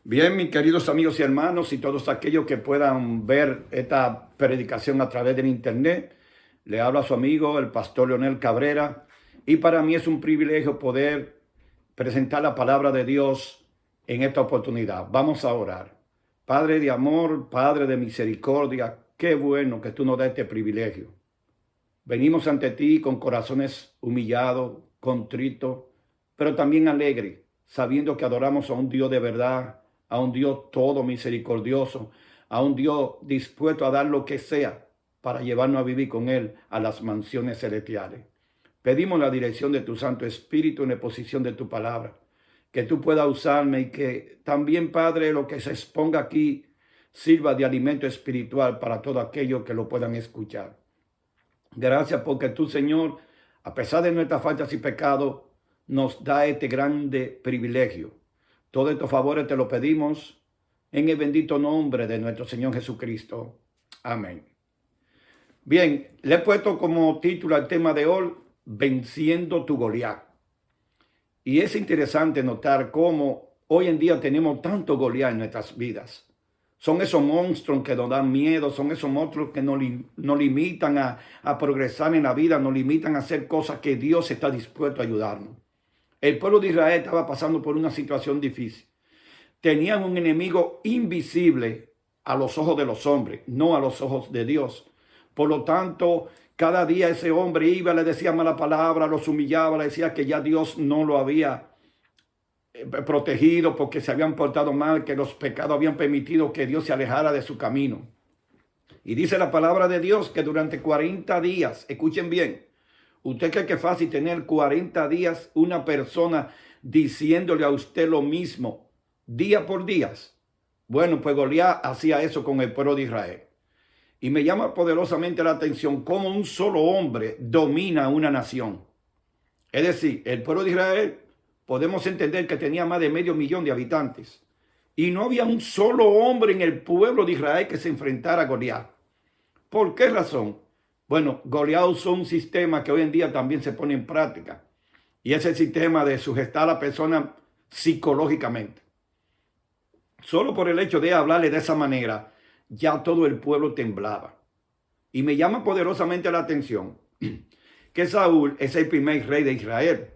Bien, mis queridos amigos y hermanos y todos aquellos que puedan ver esta predicación a través del internet, le habla a su amigo el pastor Leonel Cabrera y para mí es un privilegio poder presentar la palabra de Dios en esta oportunidad. Vamos a orar. Padre de amor, Padre de misericordia, qué bueno que tú nos das este privilegio. Venimos ante ti con corazones humillados, contritos, pero también alegres, sabiendo que adoramos a un Dios de verdad, a un Dios todo misericordioso, a un Dios dispuesto a dar lo que sea para llevarnos a vivir con Él a las mansiones celestiales. Pedimos la dirección de tu Santo Espíritu en la exposición de tu palabra, que tú puedas usarme y que también, Padre, lo que se exponga aquí sirva de alimento espiritual para todos aquellos que lo puedan escuchar. Gracias porque tú, Señor, a pesar de nuestras faltas y pecados, nos da este grande privilegio. Todos estos favores te lo pedimos en el bendito nombre de nuestro Señor Jesucristo. Amén. Bien, le he puesto como título al tema de hoy, Venciendo tu Goliat. Y es interesante notar cómo hoy en día tenemos tanto Goliat en nuestras vidas. Son esos monstruos que nos dan miedo, son esos monstruos que nos limitan a progresar en la vida, nos limitan a hacer cosas que Dios está dispuesto a ayudarnos. El pueblo de Israel estaba pasando por una situación difícil. Tenían un enemigo invisible a los ojos de los hombres, no a los ojos de Dios. Por lo tanto, cada día ese hombre iba, le decía mala palabra, los humillaba, le decía que ya Dios no lo había protegido porque se habían portado mal, que los pecados habían permitido que Dios se alejara de su camino. Y dice la palabra de Dios que durante 40 días, escuchen bien, ¿usted cree que es fácil tener 40 días una persona diciéndole a usted lo mismo día por día? Bueno, pues Goliat hacía eso con el pueblo de Israel. Y me llama poderosamente la atención cómo un solo hombre domina una nación. Es decir, el pueblo de Israel podemos entender que tenía más de 500,000 de habitantes. Y no había un solo hombre en el pueblo de Israel que se enfrentara a Goliat. ¿Por qué razón? Bueno, Goliat usó un sistema que hoy en día también se pone en práctica. Y es el sistema de sujetar a la persona psicológicamente. Solo por el hecho de hablarle de esa manera, ya todo el pueblo temblaba. Y me llama poderosamente la atención que Saúl es el primer rey de Israel.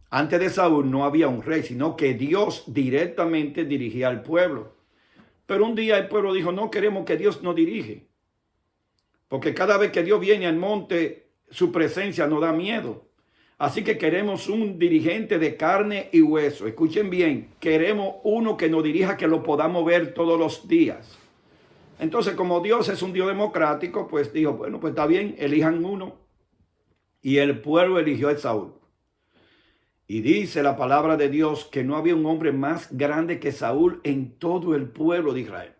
Antes de Saúl no había un rey, sino que Dios directamente dirigía al pueblo. Pero un día el pueblo dijo, no queremos que Dios nos dirige. Porque cada vez que Dios viene al monte, su presencia nos da miedo. Así que queremos un dirigente de carne y hueso. Escuchen bien, queremos uno que nos dirija, que lo podamos ver todos los días. Entonces, como Dios es un Dios democrático, pues dijo, bueno, pues está bien, elijan uno. Y el pueblo eligió a Saúl. Y dice la palabra de Dios que no había un hombre más grande que Saúl en todo el pueblo de Israel.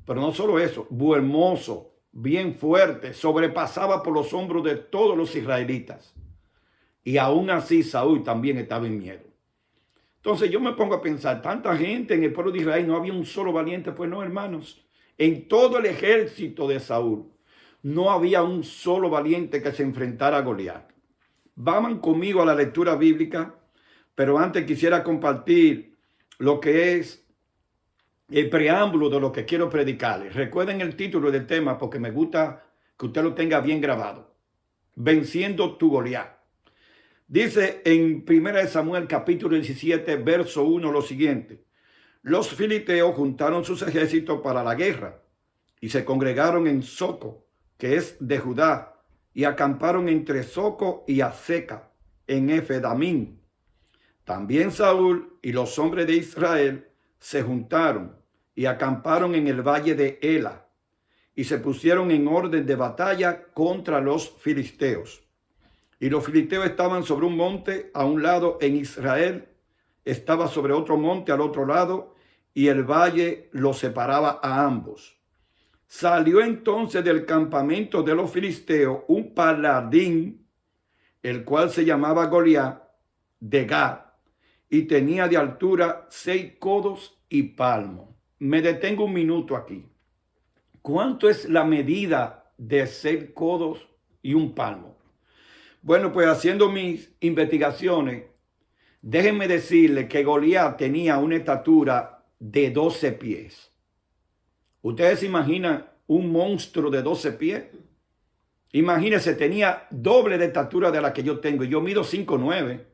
Pero no solo eso, buen hermoso, bien fuerte, sobrepasaba por los hombros de todos los israelitas. Y aún así Saúl también estaba en miedo. Entonces yo me pongo a pensar, tanta gente en el pueblo de Israel, no había un solo valiente. Pues no, hermanos, en todo el ejército de Saúl no había un solo valiente que se enfrentara a Goliat. Vayan conmigo a la lectura bíblica, pero antes quisiera compartir lo que es el preámbulo de lo que quiero predicarles. Recuerden el título del tema porque me gusta que usted lo tenga bien grabado. Venciendo tu Goliat. Dice en 1 Samuel capítulo 17, verso 1 lo siguiente. Los filisteos juntaron sus ejércitos para la guerra y se congregaron en Soco, que es de Judá, y acamparon entre Soco y Azeca, en Efedamín. También Saúl y los hombres de Israel se juntaron y acamparon en el valle de Ela, y se pusieron en orden de batalla contra los filisteos. Y los filisteos estaban sobre un monte a un lado en Israel, estaba sobre otro monte al otro lado, y el valle los separaba a ambos. Salió entonces del campamento de los filisteos un paladín, el cual se llamaba Goliat, de Gat, y tenía de altura 6 codos y palmo. Me detengo un minuto aquí. ¿Cuánto es la medida de 6 codos y un palmo? Bueno, pues haciendo mis investigaciones, déjenme decirle que Goliat tenía una estatura de 12 pies. ¿Ustedes se imaginan un monstruo de 12 pies? Imagínense, tenía doble de estatura de la que yo tengo. Yo mido 5'9",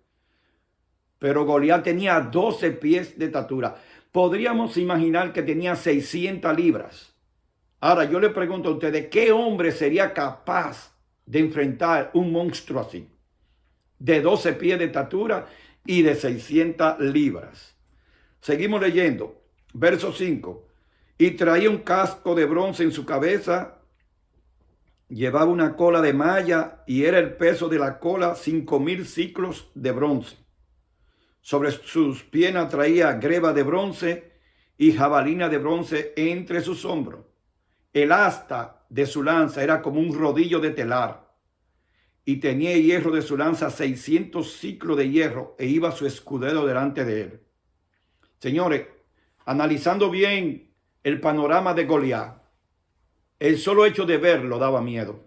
pero Goliat tenía 12 pies de estatura. Podríamos imaginar que tenía 600 libras. Ahora yo le pregunto a ustedes, ¿qué hombre sería capaz de enfrentar un monstruo así? De 12 pies de estatura y de 600 libras. Seguimos leyendo. Verso 5. Y traía un casco de bronce en su cabeza. Llevaba una cola de malla y era el peso de la cola 5,000 ciclos de bronce. Sobre sus piernas traía greba de bronce y jabalina de bronce entre sus hombros. El asta de su lanza era como un rodillo de telar y tenía hierro de su lanza 600 ciclos de hierro e iba su escudero delante de él. Señores, analizando bien el panorama de Goliat, el solo hecho de verlo daba miedo.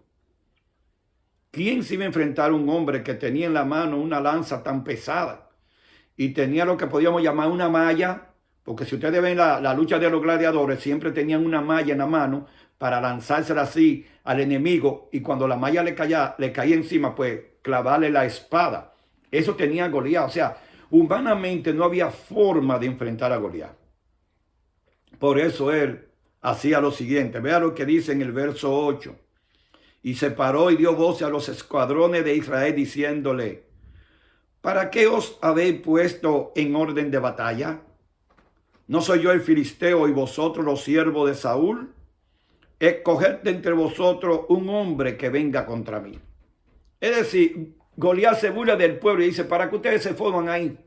¿Quién se iba a enfrentar a un hombre que tenía en la mano una lanza tan pesada y tenía lo que podíamos llamar una malla? Porque si ustedes ven la lucha de los gladiadores, siempre tenían una malla en la mano para lanzársela así al enemigo y cuando la malla le caía encima, pues clavarle la espada. Eso tenía Goliat. O sea, humanamente no había forma de enfrentar a Goliat. Por eso él hacía lo siguiente. Vea lo que dice en el verso 8. Y se paró y dio voces a los escuadrones de Israel diciéndole: ¿para qué os habéis puesto en orden de batalla? ¿No soy yo el filisteo y vosotros los siervos de Saúl? Escoged de entre vosotros un hombre que venga contra mí. Es decir, Goliat se burla del pueblo y dice: ¿para qué ustedes se forman ahí?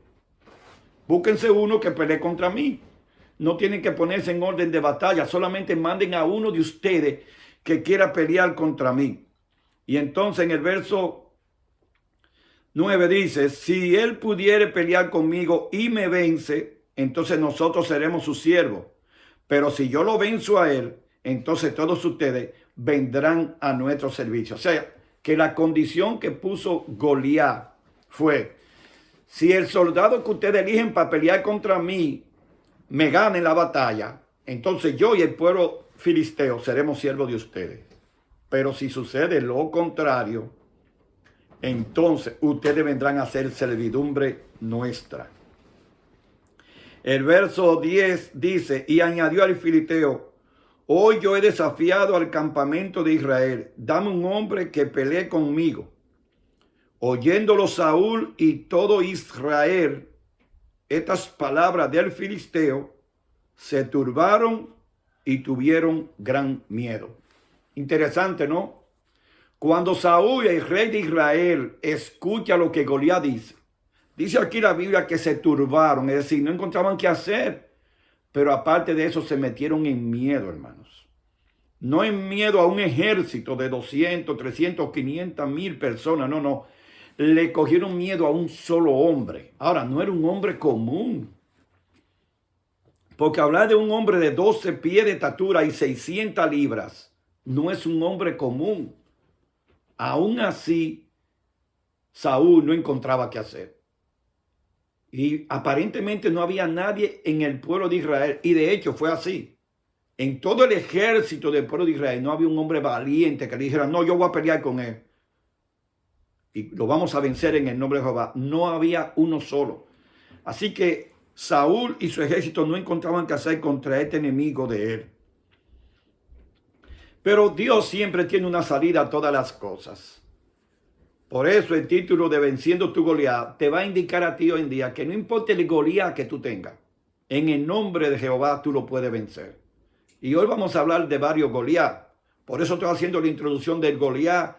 Búsquense uno que pelee contra mí. No tienen que ponerse en orden de batalla. Solamente manden a uno de ustedes que quiera pelear contra mí. Y entonces en el verso 9 dice: si él pudiere pelear conmigo y me vence, entonces nosotros seremos sus siervos. Pero si yo lo venzo a él, entonces todos ustedes vendrán a nuestro servicio. O sea, que la condición que puso Goliat fue: si el soldado que ustedes eligen para pelear contra mí me gana en la batalla, entonces yo y el pueblo filisteo seremos siervos de ustedes. Pero si sucede lo contrario, entonces ustedes vendrán a ser servidumbre nuestra. El verso 10 dice: y añadió al filisteo: hoy yo he desafiado al campamento de Israel, dame un hombre que pelee conmigo. Oyéndolo Saúl y todo Israel, estas palabras del filisteo, se turbaron y tuvieron gran miedo. Interesante, ¿no? Cuando Saúl, el rey de Israel, escucha lo que Goliat dice, dice aquí la Biblia que se turbaron, es decir, no encontraban qué hacer. Pero aparte de eso se metieron en miedo, hermanos. No en miedo a un ejército de 200, 300, 500 mil personas, no. Le cogieron miedo a un solo hombre. Ahora, no era un hombre común. Porque hablar de un hombre de 12 pies de estatura y 600 libras no es un hombre común. Aún así, Saúl no encontraba qué hacer. Y aparentemente no había nadie en el pueblo de Israel. Y de hecho fue así. En todo el ejército del pueblo de Israel no había un hombre valiente que le dijera: no, yo voy a pelear con él y lo vamos a vencer en el nombre de Jehová. No había uno solo. Así que Saúl y su ejército no encontraban qué hacer contra este enemigo de él. Pero Dios siempre tiene una salida a todas las cosas. Por eso el título de Venciendo tu Goliat te va a indicar a ti hoy en día que no importa el Goliat que tú tengas, en el nombre de Jehová tú lo puedes vencer. Y hoy vamos a hablar de varios Goliat. Por eso estoy haciendo la introducción del Goliat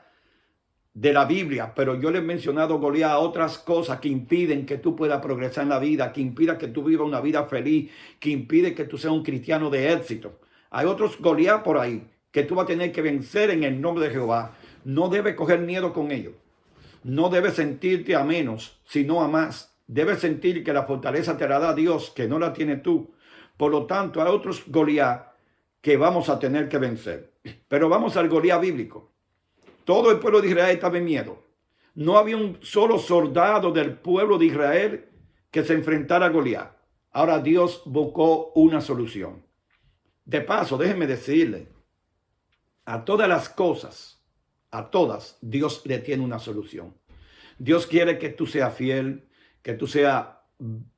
de la Biblia, pero yo le he mencionado Goliat a otras cosas que impiden que tú puedas progresar en la vida, que impida que tú vivas una vida feliz, que impide que tú seas un cristiano de éxito. Hay otros Goliat por ahí que tú vas a tener que vencer en el nombre de Jehová. No debes coger miedo con ellos. No debes sentirte a menos, sino a más. Debes sentir que la fortaleza te la da Dios, que no la tienes tú. Por lo tanto, hay otros Goliat que vamos a tener que vencer. Pero vamos al Goliat bíblico. Todo el pueblo de Israel estaba en miedo. No había un solo soldado del pueblo de Israel que se enfrentara a Goliat. Ahora Dios buscó una solución. De paso, déjeme decirle, a todas las cosas, a todas, Dios le tiene una solución. Dios quiere que tú seas fiel, que tú seas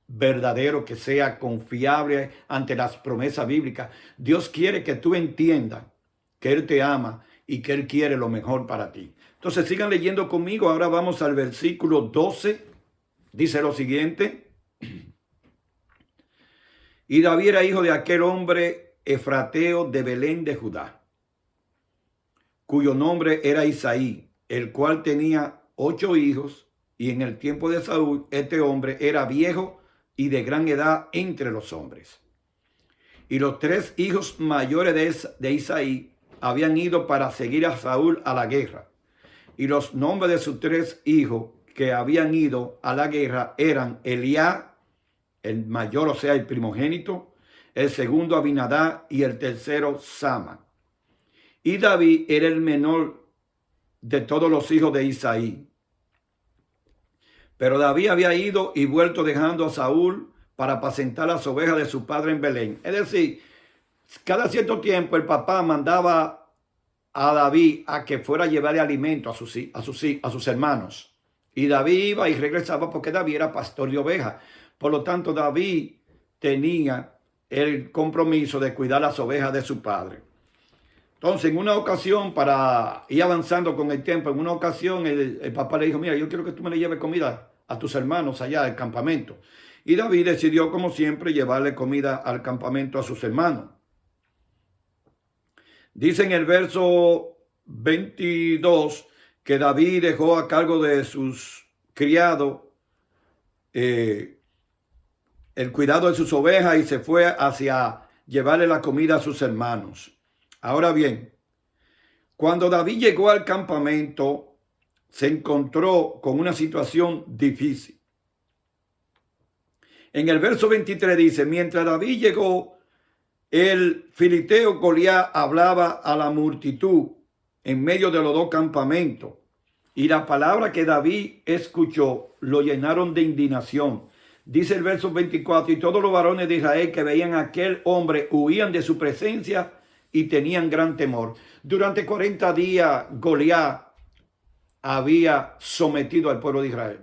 verdadero, que sea confiable ante las promesas bíblicas. Dios quiere que tú entiendas que Él te ama y que Él quiere lo mejor para ti. Entonces sigan leyendo conmigo. Ahora vamos al versículo 12. Dice lo siguiente. Y David era hijo de aquel hombre efrateo de Belén de Judá, cuyo nombre era Isaí, el cual tenía 8 hijos, y en el tiempo de Saúl este hombre era viejo y de gran edad entre los hombres. Y los 3 hijos mayores de Isaí habían ido para seguir a Saúl a la guerra. Y los nombres de sus 3 hijos que habían ido a la guerra eran Eliab, el mayor, o sea, el primogénito, el segundo Abinadab y el tercero Sama. Y David era el menor de todos los hijos de Isaí. Pero David había ido y vuelto dejando a Saúl para apacentar las ovejas de su padre en Belén. Es decir, cada cierto tiempo el papá mandaba a David a que fuera a llevarle alimento a sus hermanos. Y David iba y regresaba porque David era pastor de ovejas. Por lo tanto, David tenía el compromiso de cuidar las ovejas de su padre. Entonces, en una ocasión, para ir avanzando con el tiempo, en una ocasión el papá le dijo, mira, yo quiero que tú me le lleves comida a tus hermanos allá al campamento. Y David decidió, como siempre, llevarle comida al campamento a sus hermanos. Dice en el verso 22 que David dejó a cargo de sus criados el cuidado de sus ovejas y se fue hacia llevarle la comida a sus hermanos. Ahora bien, cuando David llegó al campamento, se encontró con una situación difícil. En el verso 23 dice, mientras David llegó, el filisteo Goliat hablaba a la multitud en medio de los 2 campamentos. Y la palabra que David escuchó lo llenaron de indignación. Dice el verso 24, y todos los varones de Israel que veían a aquel hombre huían de su presencia y tenían gran temor. Durante 40 días Goliat había sometido al pueblo de Israel.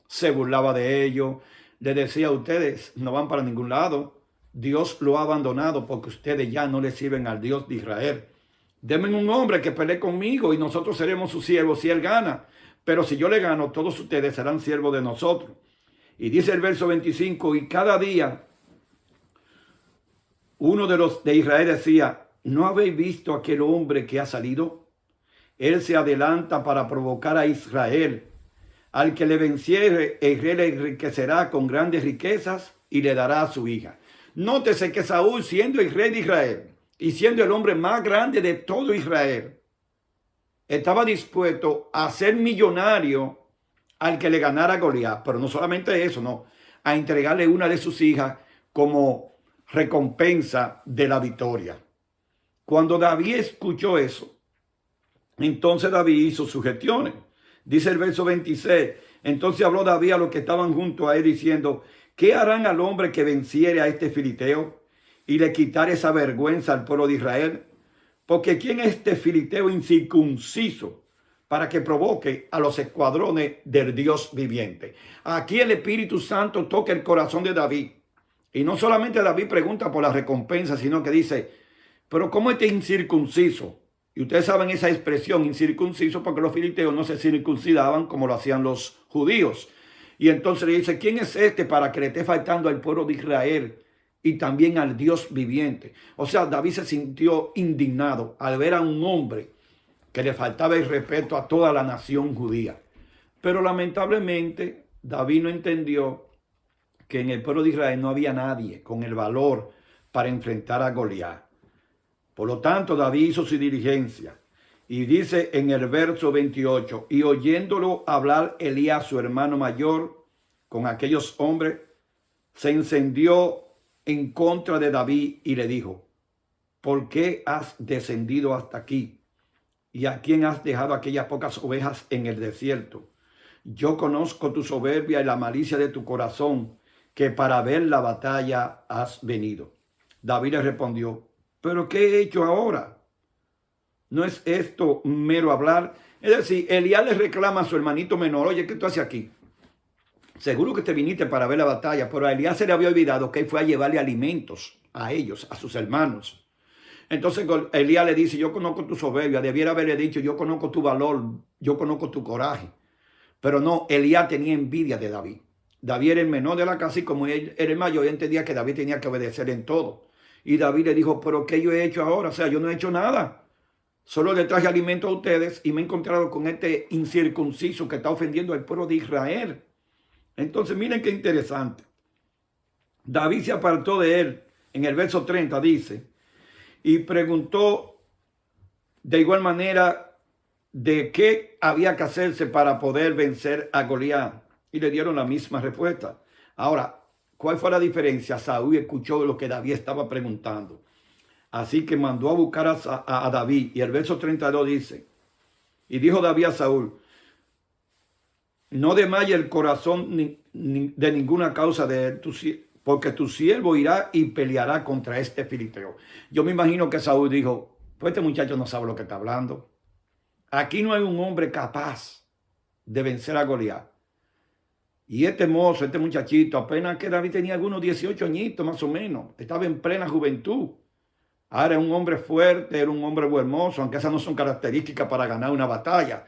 Se burlaba de ellos, le decía a ustedes, no van para ningún lado. Dios lo ha abandonado porque ustedes ya no le sirven al Dios de Israel. Denme un hombre que pelee conmigo y nosotros seremos sus siervos si él gana. Pero si yo le gano, todos ustedes serán siervos de nosotros. Y dice el verso 25, y cada día uno de los de Israel decía, ¿no habéis visto aquel hombre que ha salido? Él se adelanta para provocar a Israel. Al que le venciere, el rey le enriquecerá con grandes riquezas y le dará a su hija. Nótese que Saúl, siendo el rey de Israel y siendo el hombre más grande de todo Israel, estaba dispuesto a ser millonario al que le ganara a Goliat. Pero no solamente eso, no, a entregarle una de sus hijas como recompensa de la victoria. Cuando David escuchó eso, entonces David hizo sugestiones. Dice el verso 26, entonces habló David a los que estaban junto a él diciendo, ¿qué harán al hombre que venciere a este filisteo y le quitare esa vergüenza al pueblo de Israel? Porque ¿quién es este filisteo incircunciso para que provoque a los escuadrones del Dios viviente? Aquí el Espíritu Santo toca el corazón de David. Y no solamente David pregunta por la recompensa, sino que dice, pero ¿cómo este incircunciso? Y ustedes saben esa expresión, incircunciso, porque los filisteos no se circuncidaban como lo hacían los judíos. Y entonces le dice, ¿quién es este para que le esté faltando al pueblo de Israel y también al Dios viviente? O sea, David se sintió indignado al ver a un hombre que le faltaba el respeto a toda la nación judía. Pero lamentablemente David no entendió que en el pueblo de Israel no había nadie con el valor para enfrentar a Goliat. Por lo tanto, David hizo su diligencia. Y dice en el verso 28, y oyéndolo hablar Elías, su hermano mayor, con aquellos hombres, se encendió en contra de David y le dijo, ¿por qué has descendido hasta aquí? ¿Y a quién has dejado aquellas pocas ovejas en el desierto? Yo conozco tu soberbia y la malicia de tu corazón, que para ver la batalla has venido. David le respondió, ¿pero qué he hecho ahora? ¿No es esto mero hablar? Es decir, Elías le reclama a su hermanito menor, oye, ¿qué tú haces aquí? Seguro que te viniste para ver la batalla, pero a Elías se le había olvidado que él fue a llevarle alimentos a ellos, a sus hermanos. Entonces Elías le dice, yo conozco tu soberbia, debiera haberle dicho, yo conozco tu valor, yo conozco tu coraje. Pero no, Elías tenía envidia de David. David era el menor de la casa y como él era el mayor, él entendía que David tenía que obedecer en todo. Y David le dijo, pero ¿qué yo he hecho ahora? O sea, yo no he hecho nada. Solo le traje alimento a ustedes y me he encontrado con este incircunciso que está ofendiendo al pueblo de Israel. Entonces, miren qué interesante. David se apartó de él. En el verso 30 dice, y preguntó de igual manera de qué había que hacerse para poder vencer a Goliat. Y le dieron la misma respuesta. Ahora, ¿cuál fue la diferencia? Saúl escuchó lo que David estaba preguntando. Así que mandó a buscar a David. Y el verso 32 dice, y dijo David a Saúl, no desmaye el corazón de ninguna causa de él, porque tu siervo irá y peleará contra este filisteo. Yo me imagino que Saúl dijo, pues este muchacho no sabe lo que está hablando. Aquí no hay un hombre capaz de vencer a Goliat. Y este mozo, este muchachito, apenas que David tenía algunos 18 añitos más o menos, estaba en plena juventud. Ahora era un hombre fuerte, era un hombre hermoso, aunque esas no son características para ganar una batalla.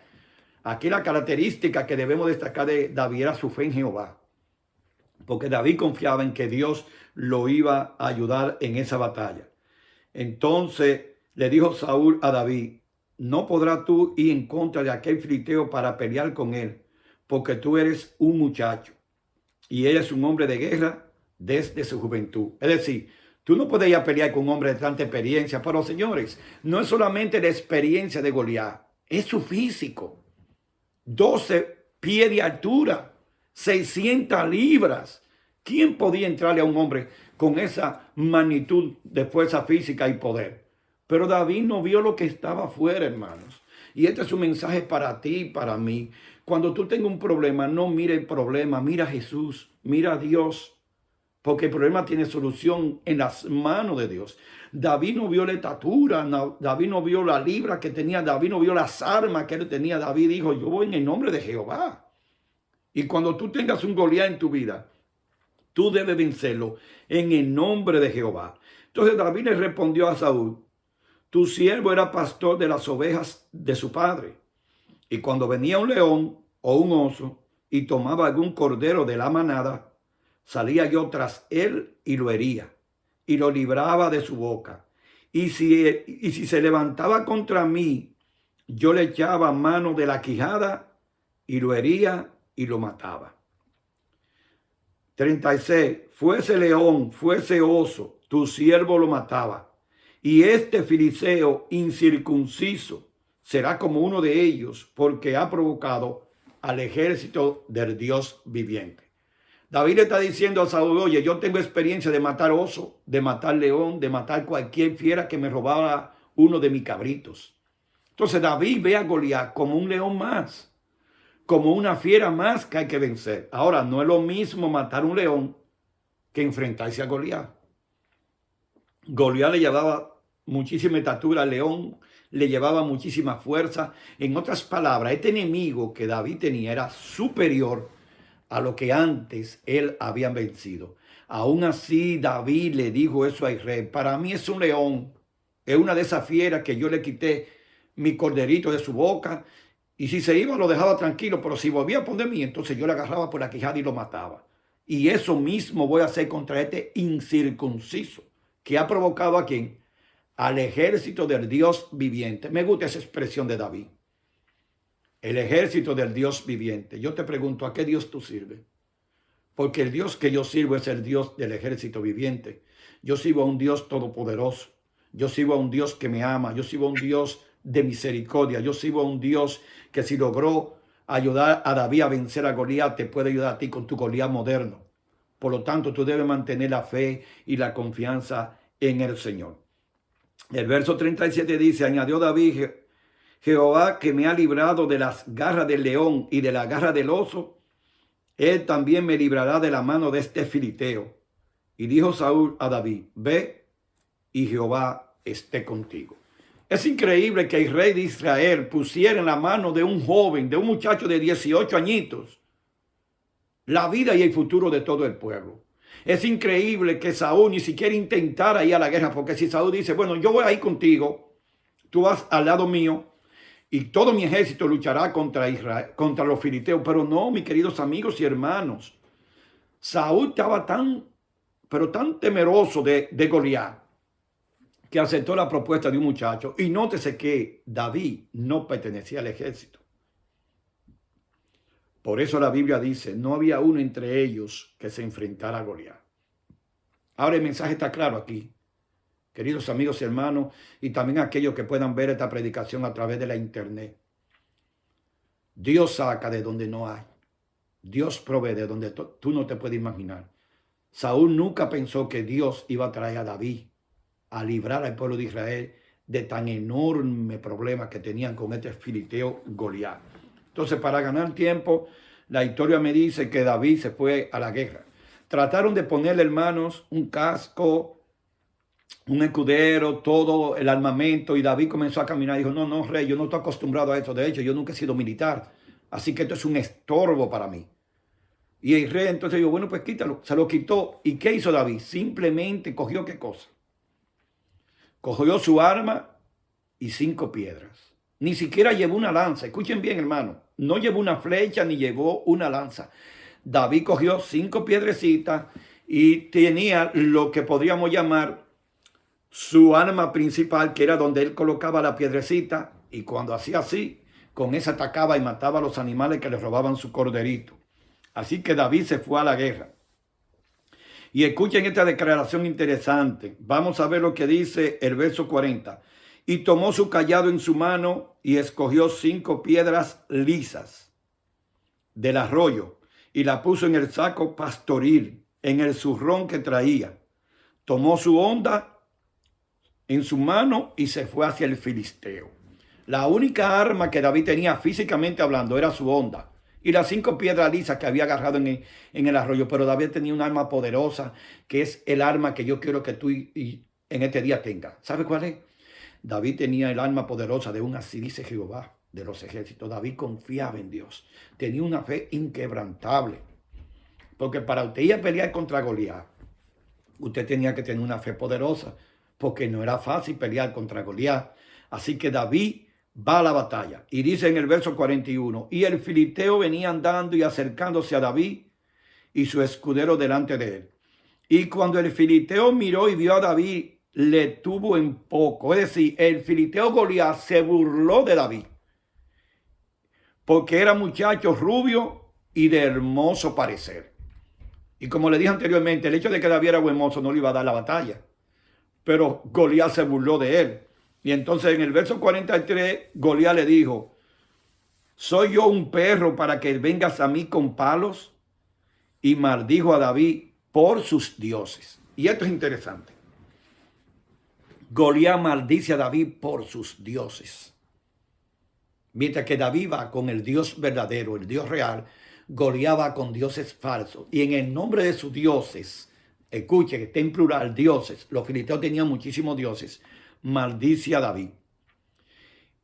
Aquí la característica que debemos destacar de David era su fe en Jehová. Porque David confiaba en que Dios lo iba a ayudar en esa batalla. Entonces le dijo Saúl a David, no podrás tú ir en contra de aquel filisteo para pelear con él, porque tú eres un muchacho y él es un hombre de guerra desde su juventud. Es decir, tú no puedes ir a pelear con un hombre de tanta experiencia. Pero señores, no es solamente la experiencia de Goliat, es su físico. 12 pies de altura, 600 libras. ¿Quién podía entrarle a un hombre con esa magnitud de fuerza física y poder? Pero David no vio lo que estaba afuera, hermanos. Y este es un mensaje para ti y para mí. Cuando tú tengas un problema, no mire el problema, mira a Jesús, mira a Dios. Porque el problema tiene solución en las manos de Dios. David no vio la estatura, David no vio la libra que tenía, David no vio las armas que él tenía. David dijo, yo voy en el nombre de Jehová. Y cuando tú tengas un Goliat en tu vida, tú debes vencerlo en el nombre de Jehová. Entonces David le respondió a Saúl, tu siervo era pastor de las ovejas de su padre. Y cuando venía un león o un oso y tomaba algún cordero de la manada, salía yo tras él y lo hería y lo libraba de su boca. Y si se levantaba contra mí, yo le echaba mano de la quijada y lo hería y lo mataba. 36. Fuese león, fuese oso, tu siervo lo mataba. Y este filisteo incircunciso será como uno de ellos, porque ha provocado al ejército del Dios viviente. David le está diciendo a Saúl, oye, yo tengo experiencia de matar oso, de matar león, de matar cualquier fiera que me robara uno de mis cabritos. Entonces David ve a Goliat como un león más, como una fiera más que hay que vencer. Ahora, no es lo mismo matar un león que enfrentarse a Goliat. Goliat le llevaba muchísima estatura al león, le llevaba muchísima fuerza. En otras palabras, este enemigo que David tenía era superior a lo que antes él había vencido. Aún así, David le dijo eso a Israel, para mí es un león, es una de esas fieras que yo le quité mi corderito de su boca, y si se iba lo dejaba tranquilo, pero si volvía a poner mí, entonces yo le agarraba por la quijada y lo mataba. Y eso mismo voy a hacer contra este incircunciso, que ha provocado ¿a quién? Al ejército del Dios viviente. Me gusta esa expresión de David. El ejército del Dios viviente. Yo te pregunto, ¿a qué Dios tú sirves? Porque el Dios que yo sirvo es el Dios del ejército viviente. Yo sirvo a un Dios todopoderoso. Yo sirvo a un Dios que me ama. Yo sirvo a un Dios de misericordia. Yo sirvo a un Dios que si logró ayudar a David a vencer a Goliat, te puede ayudar a ti con tu Goliat moderno. Por lo tanto, tú debes mantener la fe y la confianza en el Señor. El verso 37 dice, añadió David, Jehová que me ha librado de las garras del león y de la garra del oso, él también me librará de la mano de este filisteo. Y dijo Saúl a David, ve y Jehová esté contigo. Es increíble que el rey de Israel pusiera en la mano de un joven, de un muchacho de 18 añitos, la vida y el futuro de todo el pueblo. Es increíble que Saúl ni siquiera intentara ir a la guerra, porque si Saúl dice, bueno, yo voy a ir contigo, tú vas al lado mío y todo mi ejército luchará contra Israel, contra los filisteos. Pero no, mis queridos amigos y hermanos, Saúl estaba tan temeroso de Goliat, que aceptó la propuesta de un muchacho. Y nótese que David no pertenecía al ejército. Por eso la Biblia dice, no había uno entre ellos que se enfrentara a Goliat. Ahora el mensaje está claro aquí, queridos amigos y hermanos, y también aquellos que puedan ver esta predicación a través de la internet. Dios saca de donde no hay. Dios provee de donde tú no te puedes imaginar. Saúl nunca pensó que Dios iba a traer a David a librar al pueblo de Israel de tan enorme problema que tenían con este filisteo Goliat. Entonces, para ganar tiempo, la historia me dice que David se fue a la guerra. Trataron de ponerle, hermanos, un casco, un escudero, todo el armamento, y David comenzó a caminar y dijo, no, rey, yo no estoy acostumbrado a esto. De hecho, yo nunca he sido militar, así que esto es un estorbo para mí. Y el rey entonces dijo, bueno, pues quítalo. Se lo quitó. ¿Y qué hizo David? Simplemente cogió, ¿qué cosa? Cogió su arma y 5 piedras. Ni siquiera llevó una lanza. Escuchen bien, hermano. No llevó una flecha ni llevó una lanza. David cogió 5 piedrecitas y tenía lo que podríamos llamar su arma principal, que era donde él colocaba la piedrecita, y cuando hacía así, con esa atacaba y mataba a los animales que le robaban su corderito. Así que David se fue a la guerra. Y escuchen esta declaración interesante. Vamos a ver lo que dice el verso 40. Y tomó su cayado en su mano y escogió 5 piedras lisas del arroyo y la puso en el saco pastoril, en el zurrón que traía. Tomó su honda en su mano y se fue hacia el filisteo. La única arma que David tenía físicamente hablando era su honda y las 5 piedras lisas que había agarrado en el arroyo. Pero David tenía un arma poderosa, que es el arma que yo quiero que tú y en este día tengas. ¿Sabe cuál es? David tenía el arma poderosa de un así dice Jehová de los ejércitos. David confiaba en Dios. Tenía una fe inquebrantable. Porque para usted ir a pelear contra Goliat, usted tenía que tener una fe poderosa. Porque no era fácil pelear contra Goliat. Así que David va a la batalla. Y dice en el verso 41, y el filisteo venía andando y acercándose a David y su escudero delante de él. Y cuando el filisteo miró y vio a David, le tuvo en poco. Es decir, el filisteo Goliat se burló de David, porque era muchacho rubio y de hermoso parecer. Y como le dije anteriormente, el hecho de que David era hermoso no le iba a dar la batalla. Pero Goliat se burló de él. Y entonces en el verso 43, Goliat le dijo, ¿soy yo un perro para que vengas a mí con palos? Y maldijo a David por sus dioses. Y esto es interesante. Goliat maldice a David por sus dioses. Mientras que David va con el Dios verdadero, el Dios real, Goliat va con dioses falsos. Y en el nombre de sus dioses, escuche que está en plural, dioses. Los filisteos tenían muchísimos dioses. Maldice a David.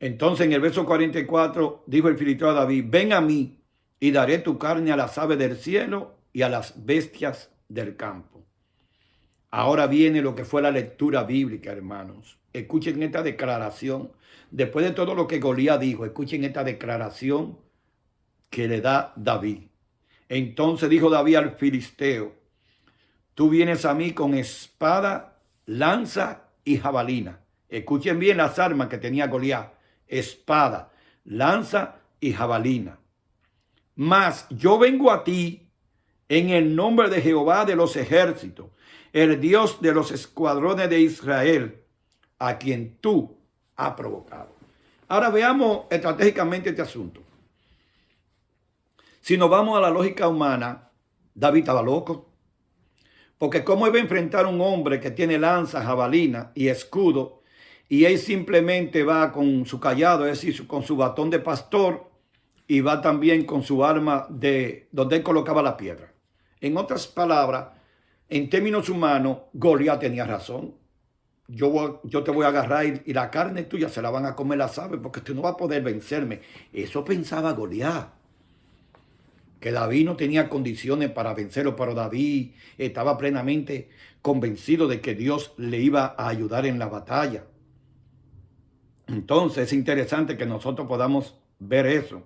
Entonces en el verso 44 dijo el filisteo a David, ven a mí y daré tu carne a las aves del cielo y a las bestias del campo. Ahora viene lo que fue la lectura bíblica, hermanos. Escuchen esta declaración. Después de todo lo que Goliat dijo, escuchen esta declaración que le da David. Entonces dijo David al filisteo, tú vienes a mí con espada, lanza y jabalina. Escuchen bien las armas que tenía Goliat. Espada, lanza y jabalina. Mas yo vengo a ti en el nombre de Jehová de los ejércitos, el Dios de los escuadrones de Israel, a quien tú has provocado. Ahora veamos estratégicamente este asunto. Si nos vamos a la lógica humana, David estaba loco. Porque cómo iba a enfrentar a un hombre que tiene lanza, jabalina y escudo, y él simplemente va con su cayado, es decir, con su batón de pastor, y va también con su arma de donde él colocaba la piedra. En otras palabras, en términos humanos, Goliat tenía razón. Yo te voy a agarrar y la carne tuya se la van a comer las aves porque tú no vas a poder vencerme. Eso pensaba Goliat. Que David no tenía condiciones para vencerlo, pero David estaba plenamente convencido de que Dios le iba a ayudar en la batalla. Entonces es interesante que nosotros podamos ver eso.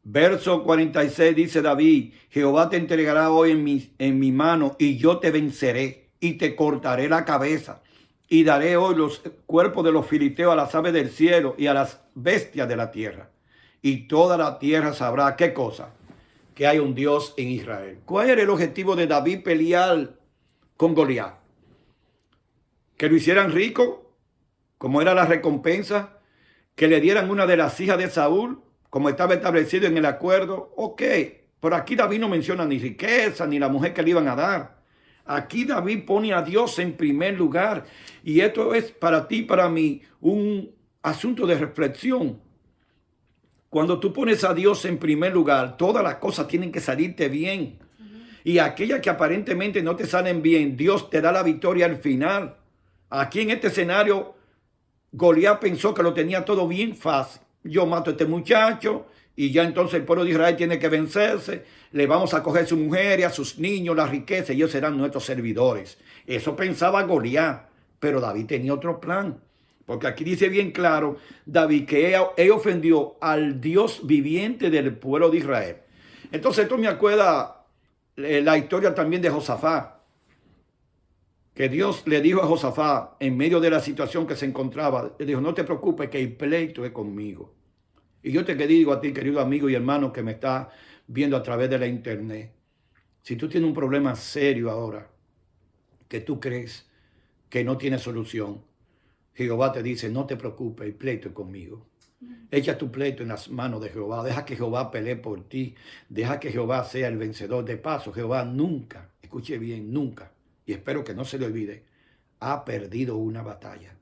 Verso 46 dice David: Jehová te entregará hoy en mi mano y yo te venceré y te cortaré la cabeza y daré hoy los cuerpos de los filisteos a las aves del cielo y a las bestias de la tierra. Y toda la tierra sabrá, ¿qué cosa? Que hay un Dios en Israel. ¿Cuál era el objetivo de David pelear con Goliat? Que lo hicieran rico, como era la recompensa, que le dieran una de las hijas de Saúl, como estaba establecido en el acuerdo. Ok, pero aquí David no menciona ni riqueza, ni la mujer que le iban a dar. Aquí David pone a Dios en primer lugar. Y esto es para ti, para mí, un asunto de reflexión. Cuando tú pones a Dios en primer lugar, todas las cosas tienen que salirte bien. Y aquellas que aparentemente no te salen bien, Dios te da la victoria al final. Aquí en este escenario, Goliat pensó que lo tenía todo bien fácil. Yo mato a este muchacho y ya entonces el pueblo de Israel tiene que vencerse. Le vamos a coger a su mujer y a sus niños, la riqueza, y ellos serán nuestros servidores. Eso pensaba Goliat, pero David tenía otro plan. Porque aquí dice bien claro, David, que él ofendió al Dios viviente del pueblo de Israel. Entonces esto me acuerda la historia también de Josafat. Que Dios le dijo a Josafat, en medio de la situación que se encontraba, le dijo: no te preocupes, que el pleito es conmigo. Y yo te digo a ti, querido amigo y hermano que me está viendo a través de la internet, si tú tienes un problema serio ahora, que tú crees que no tiene solución, Jehová te dice: no te preocupes, el pleito es conmigo. Echa tu pleito en las manos de Jehová. Deja que Jehová pelee por ti. Deja que Jehová sea el vencedor. De paso, Jehová nunca, escuche bien, nunca, y espero que no se le olvide, ha perdido una batalla.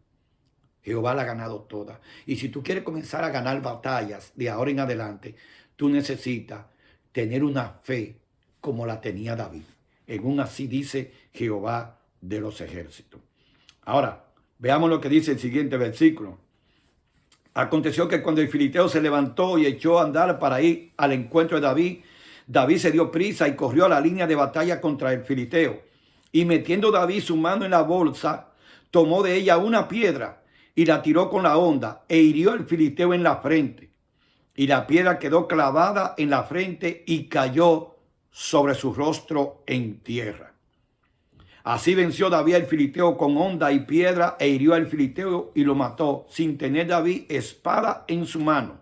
Jehová la ha ganado toda. Y si tú quieres comenzar a ganar batallas de ahora en adelante, tú necesitas tener una fe como la tenía David. En un así dice Jehová de los ejércitos. Ahora, veamos lo que dice el siguiente versículo. Aconteció que cuando el filisteo se levantó y echó a andar para ir al encuentro de David, David se dio prisa y corrió a la línea de batalla contra el filisteo. Y metiendo David su mano en la bolsa, tomó de ella una piedra y la tiró con la honda e hirió al filisteo en la frente. Y la piedra quedó clavada en la frente y cayó sobre su rostro en tierra. Así venció David al filisteo con honda y piedra e hirió al filisteo y lo mató, sin tener David espada en su mano.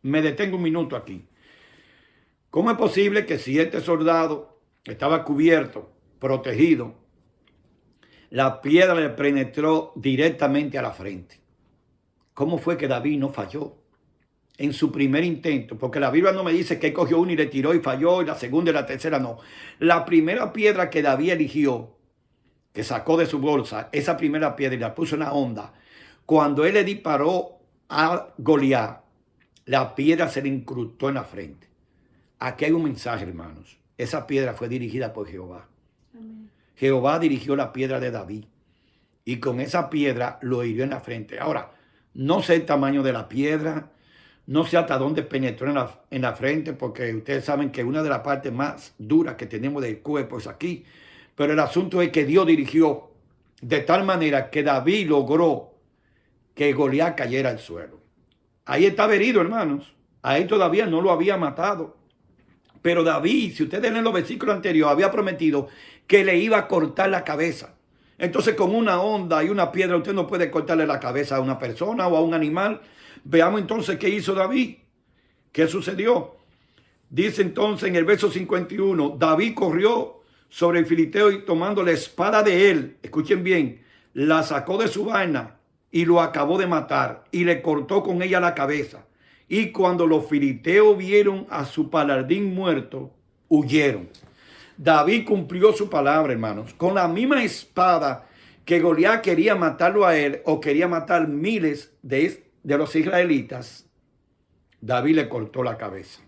Me detengo un minuto aquí. ¿Cómo es posible que si este soldado estaba cubierto, protegido, la piedra le penetró directamente a la frente? ¿Cómo fue que David no falló en su primer intento? Porque la Biblia no me dice que él cogió una y le tiró y falló, y la segunda y la tercera no. La primera piedra que David eligió, que sacó de su bolsa, esa primera piedra y la puso en la honda, cuando él le disparó a Goliat, la piedra se le incrustó en la frente. Aquí hay un mensaje, hermanos. Esa piedra fue dirigida por Jehová. Amén. Jehová dirigió la piedra de David y con esa piedra lo hirió en la frente. Ahora, no sé el tamaño de la piedra, no sé hasta dónde penetró en la frente, porque ustedes saben que una de las partes más duras que tenemos del cuerpo es aquí. Pero el asunto es que Dios dirigió de tal manera que David logró que Goliat cayera al suelo. Ahí estaba herido, hermanos. Ahí todavía no lo había matado. Pero David, si ustedes leen los versículos anteriores, había prometido que le iba a cortar la cabeza. Entonces, con una honda y una piedra, usted no puede cortarle la cabeza a una persona o a un animal. Veamos entonces qué hizo David. ¿Qué sucedió? Dice entonces en el verso 51, David corrió sobre el filisteo y tomando la espada de él, escuchen bien, la sacó de su vaina y lo acabó de matar y le cortó con ella la cabeza. Y cuando los filisteos vieron a su paladín muerto, huyeron. David cumplió su palabra, hermanos. Con la misma espada que Goliat quería matarlo a él o quería matar miles de los israelitas, David le cortó la cabeza.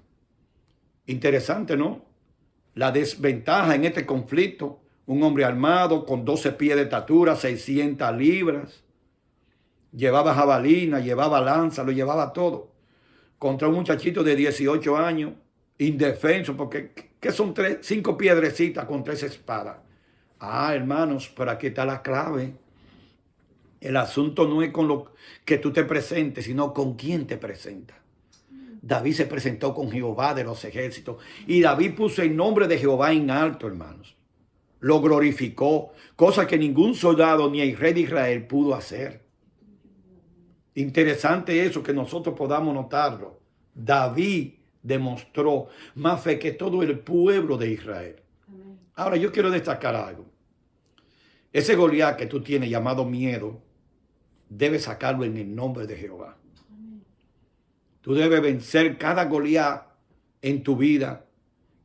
Interesante, ¿no? La desventaja en este conflicto. Un hombre armado con 12 pies de estatura, 600 libras. Llevaba jabalina, llevaba lanza, lo llevaba todo. Contra un muchachito de 18 años, indefenso, porque ¿qué son 5 piedrecitas con 3 espadas? Ah, hermanos, pero aquí está la clave. El asunto no es con lo que tú te presentes, sino con quién te presenta. David se presentó con Jehová de los ejércitos. Y David puso el nombre de Jehová en alto, hermanos. Lo glorificó, cosa que ningún soldado ni el rey de Israel pudo hacer. Interesante eso, que nosotros podamos notarlo. David demostró más fe que todo el pueblo de Israel. Amén. Ahora yo quiero destacar algo. Ese Goliat que tú tienes llamado miedo, debes sacarlo en el nombre de Jehová. Amén. Tú debes vencer cada Goliat en tu vida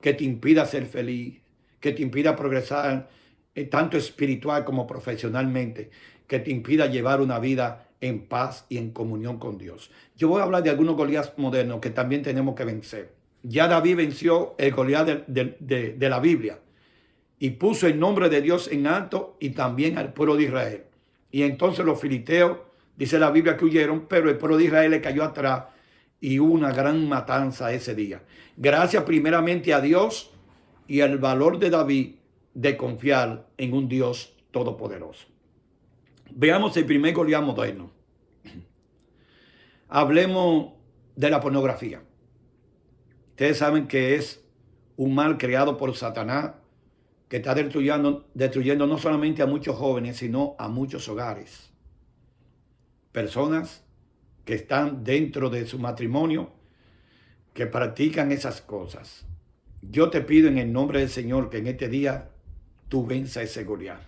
que te impida ser feliz, que te impida progresar tanto espiritual como profesionalmente, que te impida llevar una vida en paz y en comunión con Dios. Yo voy a hablar de algunos Goliat modernos que también tenemos que vencer. Ya David venció el Goliat de la Biblia y puso el nombre de Dios en alto y también al pueblo de Israel. Y entonces los filisteos, dice la Biblia, que huyeron, pero el pueblo de Israel le cayó atrás y hubo una gran matanza ese día. Gracias primeramente a Dios y al valor de David de confiar en un Dios todopoderoso. Veamos el primer Goliat moderno. Hablemos de la pornografía. Ustedes saben que es un mal creado por Satanás que está destruyendo no solamente a muchos jóvenes, sino a muchos hogares. Personas que están dentro de su matrimonio, que practican esas cosas. Yo te pido en el nombre del Señor que en este día tú venzas ese Goliat.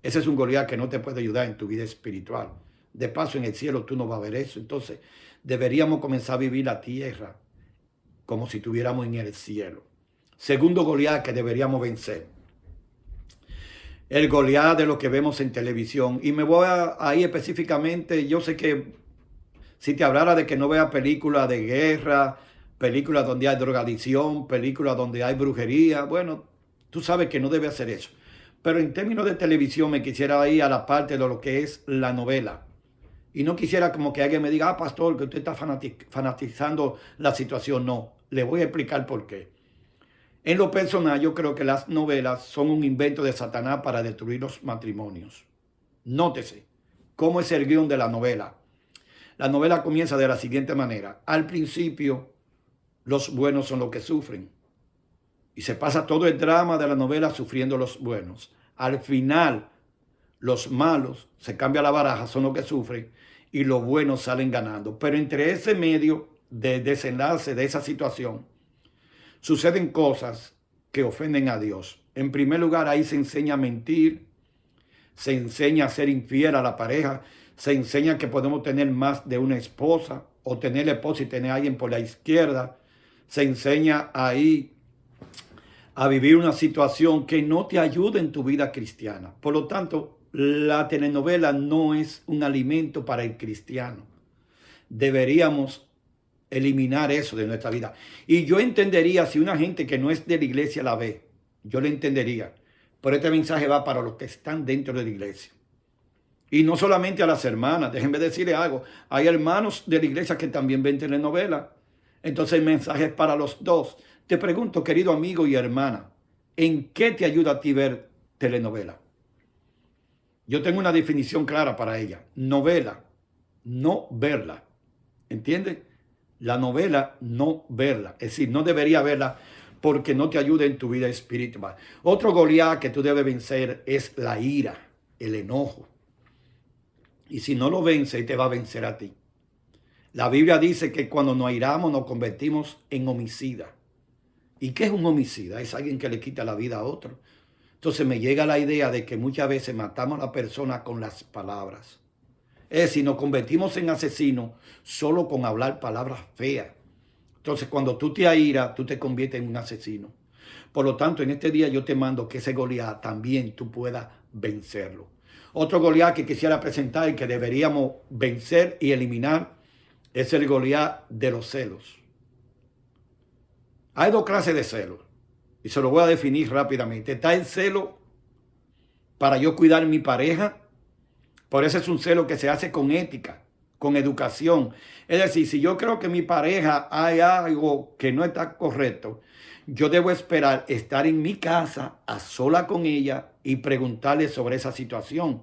Ese es un Goliat que no te puede ayudar en tu vida espiritual. De paso, en el cielo tú no vas a ver eso. Entonces, deberíamos comenzar a vivir la tierra como si estuviéramos en el cielo. Segundo Goliat que deberíamos vencer. El Goliat de lo que vemos en televisión. Y me voy a ir específicamente. Yo sé que si te hablara de que no veas películas de guerra, películas donde hay drogadicción, películas donde hay brujería, bueno, tú sabes que no debe hacer eso. Pero en términos de televisión me quisiera ir a la parte de lo que es la novela. Y no quisiera como que alguien me diga, pastor, que usted está fanatizando la situación. No, le voy a explicar por qué. En lo personal, yo creo que las novelas son un invento de Satanás para destruir los matrimonios. Nótese cómo es el guión de la novela. La novela comienza de la siguiente manera. Al principio, los buenos son los que sufren. Y se pasa todo el drama de la novela sufriendo los buenos. Al final, los malos, se cambia la baraja, son los que sufren y los buenos salen ganando. Pero entre ese medio de desenlace de esa situación, suceden cosas que ofenden a Dios. En primer lugar, ahí se enseña a mentir, se enseña a ser infiel a la pareja, se enseña que podemos tener más de una esposa o tener esposa y tener a alguien por la izquierda. Se enseña ahí a vivir una situación que no te ayuda en tu vida cristiana. Por lo tanto, la telenovela no es un alimento para el cristiano. Deberíamos eliminar eso de nuestra vida. Y yo entendería si una gente que no es de la iglesia la ve. Yo le entendería. Pero este mensaje va para los que están dentro de la iglesia. Y no solamente a las hermanas. Déjenme decirle algo. Hay hermanos de la iglesia que también ven telenovela. Entonces el mensaje es para los dos. Te pregunto, querido amigo y hermana, ¿en qué te ayuda a ti ver telenovela? Yo tengo una definición clara para ella. Novela, no verla. ¿Entiendes? La novela, no verla. Es decir, no debería verla porque no te ayuda en tu vida espiritual. Otro Goliat que tú debes vencer es la ira, el enojo. Y si no lo vence, te va a vencer a ti. La Biblia dice que cuando nos airamos nos convertimos en homicida. ¿Y qué es un homicida? Es alguien que le quita la vida a otro. Entonces me llega la idea de que muchas veces matamos a la persona con las palabras. Es decir, nos convertimos en asesinos solo con hablar palabras feas. Entonces cuando tú te airas, tú te conviertes en un asesino. Por lo tanto, en este día yo te mando que ese Goliat también tú puedas vencerlo. Otro Goliat que quisiera presentar y que deberíamos vencer y eliminar es el Goliat de los celos. Hay dos clases de celos y se lo voy a definir rápidamente. Está el celo para yo cuidar a mi pareja. Por eso es un celo que se hace con ética, con educación. Es decir, si yo creo que en mi pareja hay algo que no está correcto, yo debo esperar estar en mi casa a sola con ella y preguntarle sobre esa situación.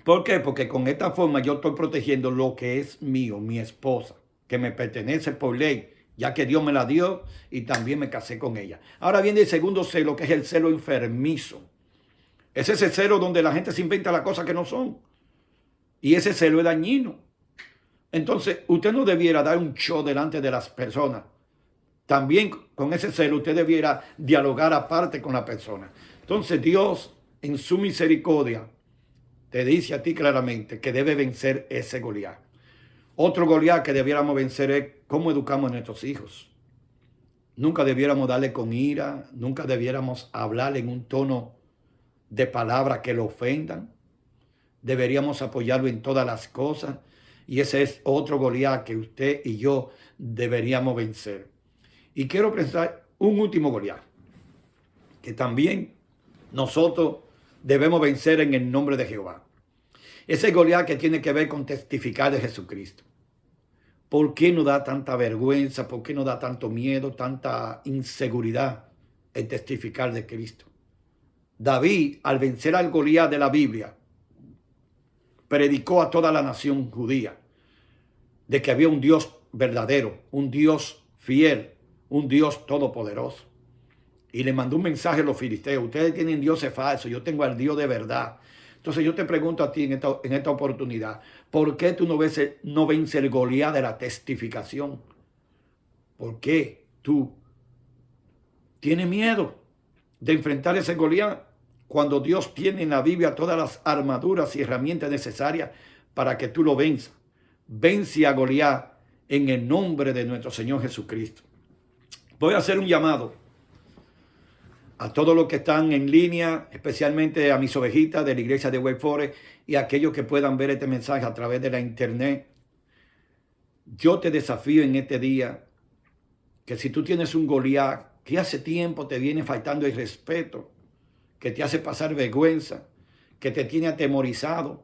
¿Por qué? Porque con esta forma yo estoy protegiendo lo que es mío, mi esposa, que me pertenece por ley, ya que Dios me la dio y también me casé con ella. Ahora viene el segundo celo, que es el celo enfermizo. Es ese celo donde la gente se inventa las cosas que no son. Y ese celo es dañino. Entonces, usted no debiera dar un show delante de las personas. También con ese celo usted debiera dialogar aparte con la persona. Entonces, Dios, en su misericordia, te dice a ti claramente que debe vencer ese Goliat. Otro Goliat que debiéramos vencer es cómo educamos a nuestros hijos. Nunca debiéramos darle con ira, nunca debiéramos hablarle en un tono de palabras que lo ofendan. Deberíamos apoyarlo en todas las cosas. Y ese es otro Goliat que usted y yo deberíamos vencer. Y quiero pensar un último Goliat, que también nosotros debemos vencer en el nombre de Jehová. Ese Goliat que tiene que ver con testificar de Jesucristo. ¿Por qué nos da tanta vergüenza? ¿Por qué nos da tanto miedo, tanta inseguridad el testificar de Cristo? David, al vencer al Goliat de la Biblia, predicó a toda la nación judía de que había un Dios verdadero, un Dios fiel, un Dios todopoderoso. Y le mandó un mensaje a los filisteos: ustedes tienen dioses falsos, yo tengo al Dios de verdad. Entonces yo te pregunto a ti en esta oportunidad, ¿por qué tú no vences el Goliat de la testificación? ¿Por qué tú tienes miedo de enfrentar ese Goliat cuando Dios tiene en la Biblia todas las armaduras y herramientas necesarias para que tú lo venzas? Vence a Goliat en el nombre de nuestro Señor Jesucristo. Voy a hacer un llamado a todos los que están en línea, especialmente a mis ovejitas de la iglesia de Wake Forest y a aquellos que puedan ver este mensaje a través de la internet. Yo te desafío en este día que si tú tienes un Goliat que hace tiempo te viene faltando el respeto, que te hace pasar vergüenza, que te tiene atemorizado,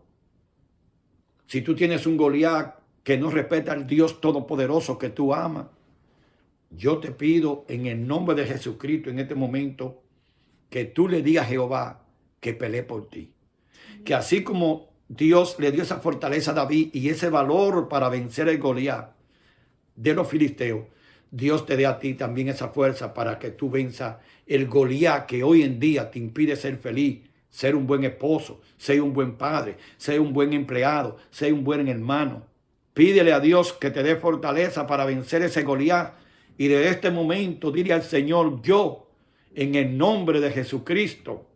si tú tienes un Goliat que no respeta al Dios todopoderoso que tú amas, yo te pido en el nombre de Jesucristo en este momento que tú le digas a Jehová que pelee por ti. Que así como Dios le dio esa fortaleza a David y ese valor para vencer el Goliat de los filisteos, Dios te dé a ti también esa fuerza para que tú venzas el Goliat que hoy en día te impide ser feliz, ser un buen esposo, ser un buen padre, ser un buen empleado, ser un buen hermano. Pídele a Dios que te dé fortaleza para vencer ese Goliat. Y de este momento dile al Señor: yo, en el nombre de Jesucristo,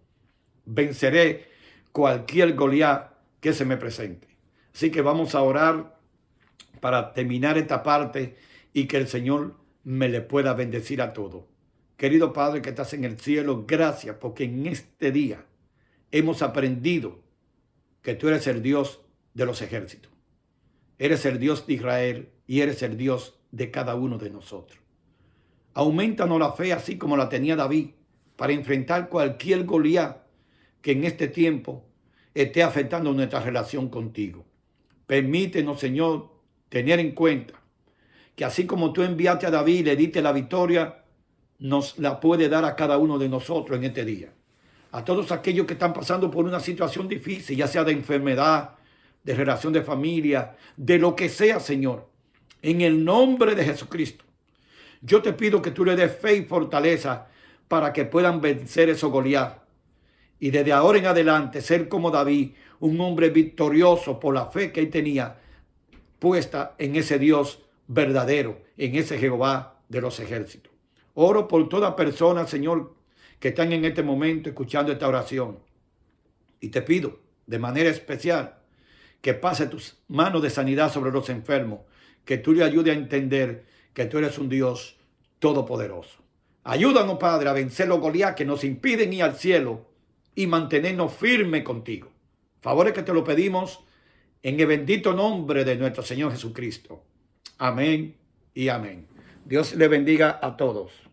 venceré cualquier Goliat que se me presente. Así que vamos a orar para terminar esta parte y que el Señor me le pueda bendecir a todos. Querido Padre que estás en el cielo, gracias porque en este día hemos aprendido que tú eres el Dios de los ejércitos. Eres el Dios de Israel y eres el Dios de cada uno de nosotros. Aumentanos la fe así como la tenía David para enfrentar cualquier Goliat que en este tiempo esté afectando nuestra relación contigo. Permítenos, Señor, tener en cuenta que así como tú enviaste a David y le diste la victoria, nos la puede dar a cada uno de nosotros en este día. A todos aquellos que están pasando por una situación difícil, ya sea de enfermedad, de relación de familia, de lo que sea, Señor, en el nombre de Jesucristo, yo te pido que tú le des fe y fortaleza para que puedan vencer esos Goliat. Y desde ahora en adelante ser como David, un hombre victorioso por la fe que él tenía puesta en ese Dios verdadero, en ese Jehová de los ejércitos. Oro por toda persona, Señor, que están en este momento escuchando esta oración. Y te pido de manera especial que pase tus manos de sanidad sobre los enfermos, que tú le ayudes a entender que tú eres un Dios todopoderoso. Ayúdanos, Padre, a vencer los Goliat que nos impiden ir al cielo y mantenernos firmes contigo. Favores que te lo pedimos en el bendito nombre de nuestro Señor Jesucristo. Amén y amén. Dios le bendiga a todos.